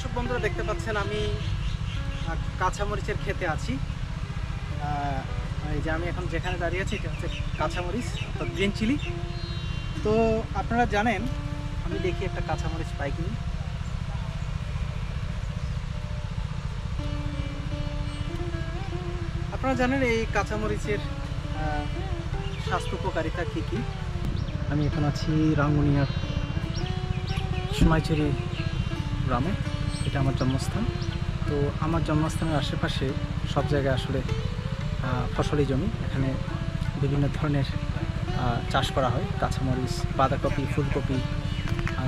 দর্শক বন্ধুরা দেখতে পাচ্ছেন আমি কাঁচামরিচের ক্ষেতে আছি। এই যে আমি এখন যেখানে দাঁড়িয়ে আছি এটা হচ্ছে কাঁচামরিচ অর্থাৎ গ্রিন চিলি। তো আপনারা জানেন, আমি দেখি একটা কাঁচামরিচ পাই কিনি। আপনারা জানেন এই কাঁচামরিচের স্বাস্থ্য উপকারিতা কী কী। আমি এখন আছি রাঙ্গুনিয়ার সোনাইছড়ি গ্রামে, এটা আমার জন্মস্থান। তো আমার জন্মস্থানের আশেপাশে সব জায়গায় আসলে ফসলি জমি, এখানে বিভিন্ন ধরনের চাষ করা হয়, কাঁচামরিচ, বাঁধাকপি, ফুলকপি,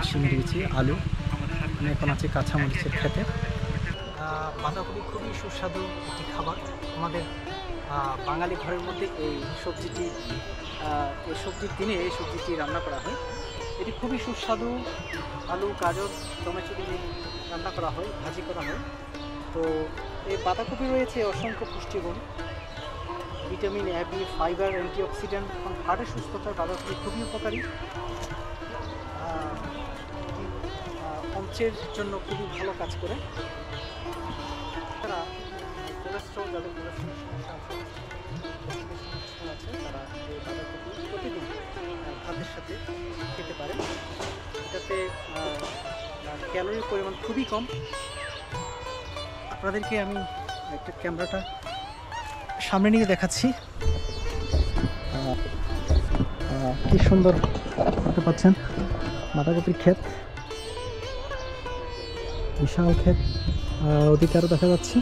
শিমের বিচি, আলু। আমি এখন আছি কাঁচামরিচের ক্ষেতে। বাঁধাকপি খুবই সুস্বাদু একটি খাবার। আমাদের বাঙালি ঘরের মধ্যে এই সবজির দিনে এই সবজিটি রান্না করা হয়। এটি খুবই সুস্বাদু। আলু, গাজর, টমেটো দিয়ে রান্না করা হয়, ভাজি করা হয়। তো এই বাঁধাকপি রয়েছে অসংখ্য পুষ্টিগুণ, vitamin A, B, fibre, antioxidant এবং হাড়ের সুস্থতার বাঁধাকপি খুবই উপকারী। পঞ্চের জন্য খুবই ভালো কাজ করে। তারা কোলেস্ট্রল, যাদের কোলেস্ট্রল সমস্যা আছে তারা এই বাঁধাকপি প্রতিদিন ভাতের সাথে খেতে পারে। এটাতে ক্যালোরির পরিমাণ খুবই কম। আপনাদেরকে আমি একটা ক্যামেরাটা সামনে নিয়ে দেখাচ্ছি। কি সুন্দর দেখতে পাচ্ছেন বাঁধাকপির ক্ষেত, বিশাল ক্ষেত, ওদিকে আরও দেখা যাচ্ছে।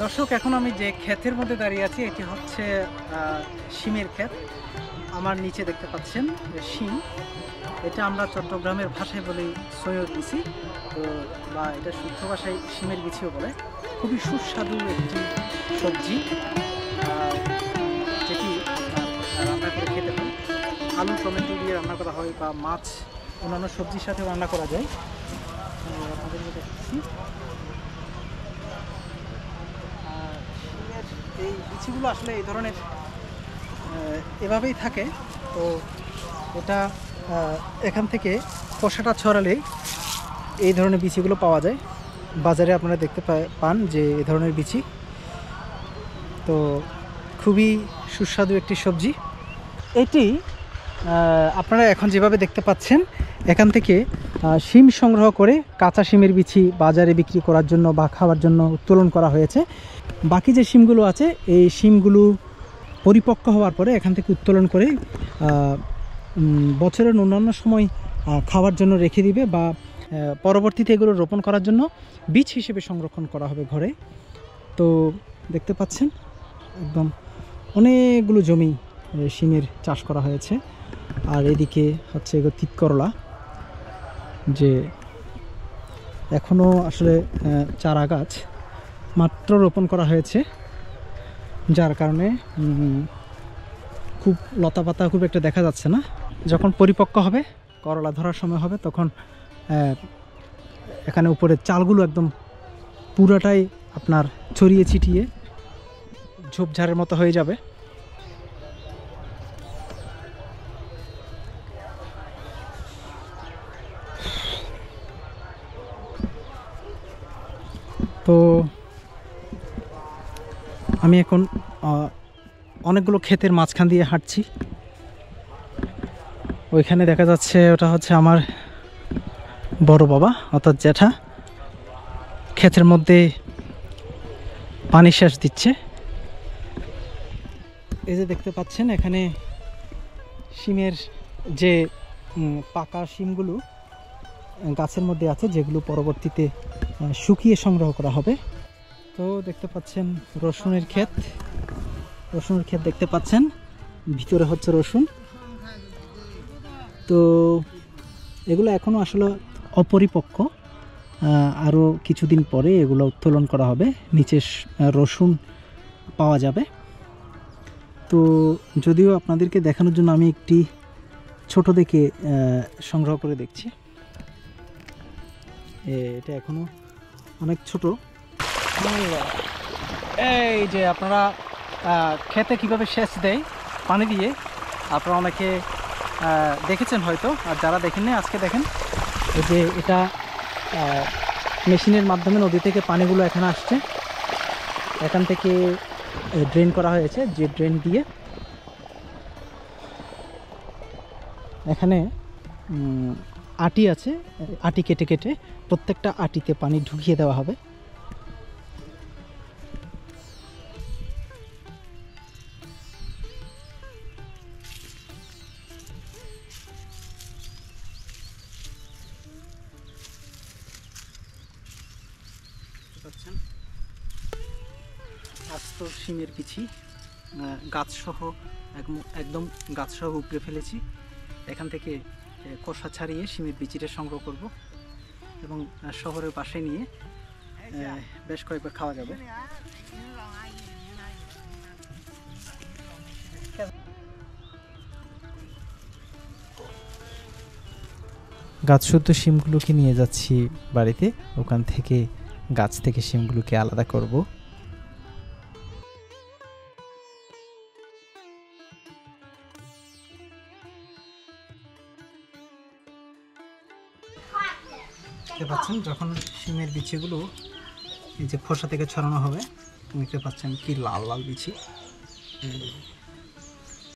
দর্শক, এখন আমি যে ক্ষেতের মধ্যে দাঁড়িয়ে আছি এটি হচ্ছে শিমের ক্ষেত। আমার নিচে দেখতে পাচ্ছেন শিম, এটা আমরা চট্টগ্রামের ভাষায় বলি সৈয়দ বিচি, তো বা এটা শুদ্ধ ভাষায় শিমের বিচিও বলে। খুবই সুস্বাদু একটি সবজি, যেটি রান্না করে খেতে হয়। আলু, টমেটো দিয়ে রান্না করা হয় বা মাছ, অন্যান্য সবজির সাথে রান্না করা যায়। আপনাদেরকে দেখাচ্ছি। এই বিচিগুলো আসলে এই ধরনের এভাবেই থাকে। তো এটা এখান থেকে খোসাটা ছড়ালেই এই ধরনের বিচিগুলো পাওয়া যায়। বাজারে আপনারা দেখতে পান যে এই ধরনের বিচি। তো খুবই সুস্বাদু একটি সবজি এটি। আপনারা এখন যেভাবে দেখতে পাচ্ছেন, এখান থেকে শিম সংগ্রহ করে কাঁচা শিমের বিচি বাজারে বিক্রি করার জন্য বা খাওয়ার জন্য উত্তোলন করা হয়েছে। বাকি যে শিমগুলো আছে এই শিমগুলো পরিপক্ক হওয়ার পরে এখান থেকে উত্তোলন করে বছরের অন্যান্য সময় খাওয়ার জন্য রেখে দিবে বা পরবর্তীতে এগুলো রোপণ করার জন্য বীজ হিসেবে সংরক্ষণ করা হবে ঘরে। তো দেখতে পাচ্ছেন একদম অনেকগুলো জমি শিমের চাষ করা হয়েছে। আর এদিকে হচ্ছে এগুলো তিত করলা, যে এখনও আসলে চারা গাছ মাত্র রোপণ করা হয়েছে, যার কারণে খুব লতা পাতা খুব একটা দেখা যাচ্ছে না। যখন পরিপক্ক হবে, করলা ধরার সময় হবে, তখন এখানে উপরে চালগুলো একদম পুরাটাই আপনার ছড়িয়ে ছিটিয়ে ঝোপঝাড়ের মতো হয়ে যাবে। তো আমি এখন অনেকগুলো ক্ষেতের মাঝখান দিয়ে হাঁটছি। ওইখানে দেখা যাচ্ছে ওটা হচ্ছে আমার বড় বাবা অর্থাৎ জ্যাঠা ক্ষেতের মধ্যে পানি সেচ দিচ্ছে। এই যে দেখতে পাচ্ছেন এখানে শিমের যে পাকা শিমগুলো গাছের মধ্যে আছে, যেগুলো পরবর্তীতে শুকিয়ে সংগ্রহ করা হবে। তো দেখতে পাচ্ছেন রসুনের ক্ষেত, দেখতে পাচ্ছেন ভিতরে হচ্ছে রসুন। তো এগুলো এখনও আসলে অপরিপক্ক, আরও কিছুদিন পরে এগুলো উত্তোলন করা হবে, নিচে রসুন পাওয়া যাবে। তো যদিও আপনাদেরকে দেখানোর জন্য আমি একটি ছোট দেখে সংগ্রহ করে দেখছি। এটা এখনও অনেক ছোট। এই যে আপনারা খেতে কিভাবে সেচ দেয় পানি দিয়ে, আপনারা অনেকে দেখেছেন হয়তো, আর যারা দেখেননি আজকে দেখেন। এই যে এটা মেশিনের মাধ্যমে নদী থেকে পানিগুলো এখানে আসছে, এখান থেকে ড্রেন করা হয়েছে, যে ড্রেন দিয়ে এখানে আটি আছে, আটি কেটে কেটে প্রত্যেকটা আটিতে পানি ঢুকিয়ে দেওয়া হবে। আস্ত শিমের বিচি গাছসহ একদম গাছসহ উপড়ে ফেলেছি। এখান থেকে খোসা ছাড়িয়ে শিমের বিচিটা সংগ্রহ করব এবং শহরের পাশে নিয়ে বেশ কয়েকবার খাওয়া যাবে। গাছ শুদ্ধ শিমগুলোকে নিয়ে যাচ্ছি বাড়িতে, ওখান থেকে গাছ থেকে শিমগুলোকে আলাদা করব। দেখতে পাচ্ছেন যখন শিমের বিচিগুলো এই যে খোসা থেকে ছড়ানো হবে, দেখতে পাচ্ছেন কি লাল লাল বিচি।